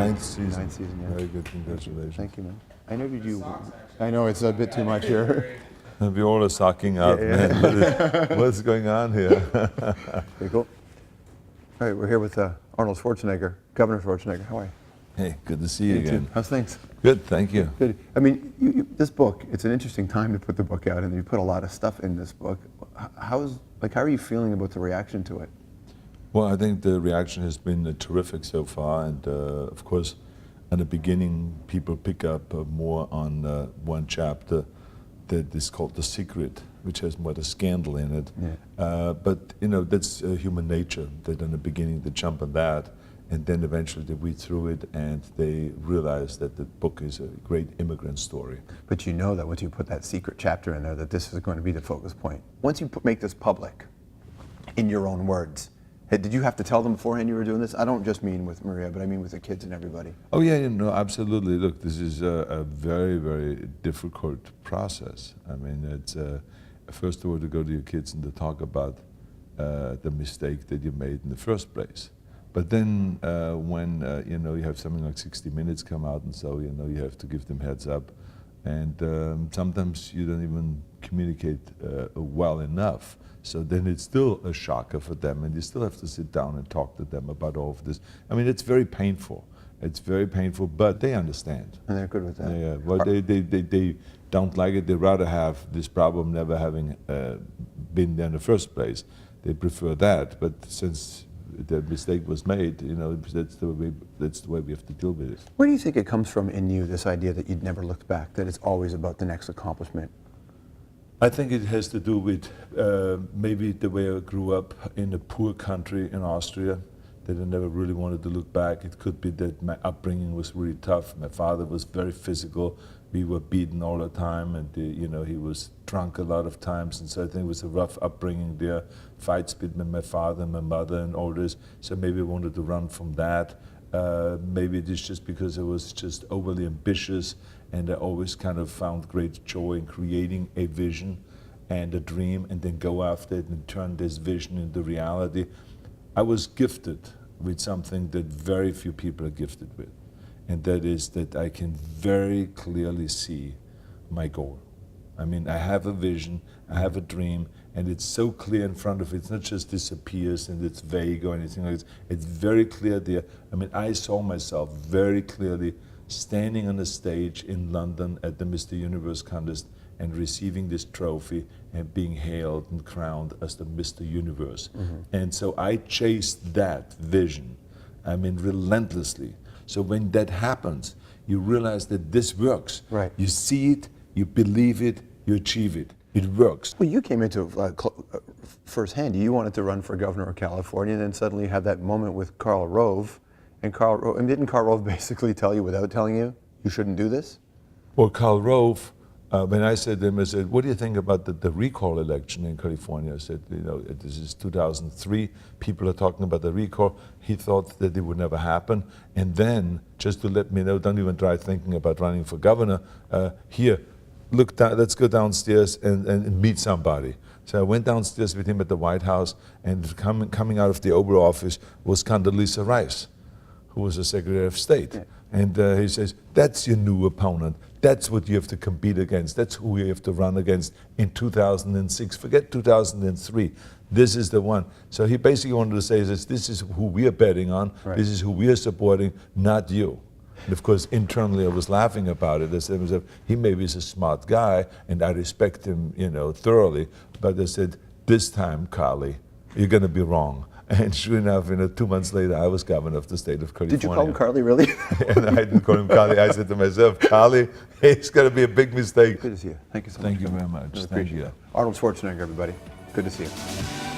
Ninth season. Ninth season, yeah. Very good, congratulations. Thank you, man. I interviewed you. I know it's a bit too much here. We all are sucking up, man. What's going on here? Very cool. All right, we're here with Arnold Schwarzenegger, Governor Schwarzenegger. How are you? Hey, good to see you again. Too. How's things? Good, thank you. Good. I mean, this book, it's an interesting time to put the book out, and you put a lot of stuff in this book. How are you feeling about the reaction to it? Well, I think the reaction has been terrific so far, and of course, at the beginning, people pick up more on one chapter that is called The Secret, which has more the scandal in it. Yeah. But that's human nature, that in the beginning they jump on that, and then eventually they read through it and they realize that the book is a great immigrant story. But you know that once you put that secret chapter in there, that this is going to be the focus point. Once you make this public, in your own words, did you have to tell them beforehand you were doing this? I don't just mean with Maria, but I mean with the kids and everybody. Oh yeah, absolutely. Look, this is a very, very difficult process. I mean, it's first of all to go to your kids and to talk about the mistake that you made in the first place. But then when you have something like 60 Minutes come out, and so you have to give them heads up, and sometimes you don't even communicate well enough. So then it's still a shocker for them, and you still have to sit down and talk to them about all of this. I mean, it's very painful. It's very painful, but they understand. And they're good with that. Yeah, well, they don't like it. They'd rather have this problem never having been there in the first place. They prefer that, but since the mistake was made, that's the way we have to deal with it. Where do you think it comes from in you, this idea that you'd never looked back, that it's always about the next accomplishment? I think it has to do with maybe the way I grew up in a poor country in Austria, that I never really wanted to look back. It could be that my upbringing was really tough. My father was very physical. We were beaten all the time, and he was drunk a lot of times, and so I think it was a rough upbringing there. Fights between my father and my mother and all this, so maybe I wanted to run from that. Maybe it is just because I was just overly ambitious, and I always kind of found great joy in creating a vision and a dream and then go after it and turn this vision into reality. I was gifted with something that very few people are gifted with, and that is that I can very clearly see my goal. I mean, I have a vision, I have a dream, and it's so clear in front of it. It's not just disappears and it's vague or anything like that. It's very clear there. I mean, I saw myself very clearly standing on a stage in London at the Mr. Universe contest and receiving this trophy and being hailed and crowned as the Mr. Universe. Mm-hmm. And so I chased that vision, I mean, relentlessly. So when that happens, you realize that this works. Right. You see it, you believe it, you achieve it. It works. Well, you came into firsthand. You wanted to run for governor of California, and then suddenly you have that moment with Karl Rove. And didn't Karl Rove basically tell you, without telling you, you shouldn't do this? Well, Karl Rove, when I said to him, I said, what do you think about the recall election in California? I said, this is 2003, people are talking about the recall. He thought that it would never happen. And then, just to let me know, don't even try thinking about running for governor, here, look down, let's go downstairs and meet somebody. So I went downstairs with him at the White House, and coming out of the Oval Office was Condoleezza Rice, who was the Secretary of State. Yeah. And he says, that's your new opponent. That's what you have to compete against. That's who you have to run against in 2006. Forget 2003. This is the one. So he basically wanted to say this is who we are betting on. Right. This is who we are supporting, not you. And of course, internally, I was laughing about it. I said, he maybe is a smart guy, and I respect him, thoroughly. But I said, this time, Carly, you're going to be wrong. And sure enough, 2 months later, I was governor of the state of California. Did you call him Carly, really? And I didn't call him Carly. I said to myself, Carly, it's going to be a big mistake. Good to see you. Thank you so much. Thank you very much. Really Thank you. Arnold Schwarzenegger, everybody. Good to see you.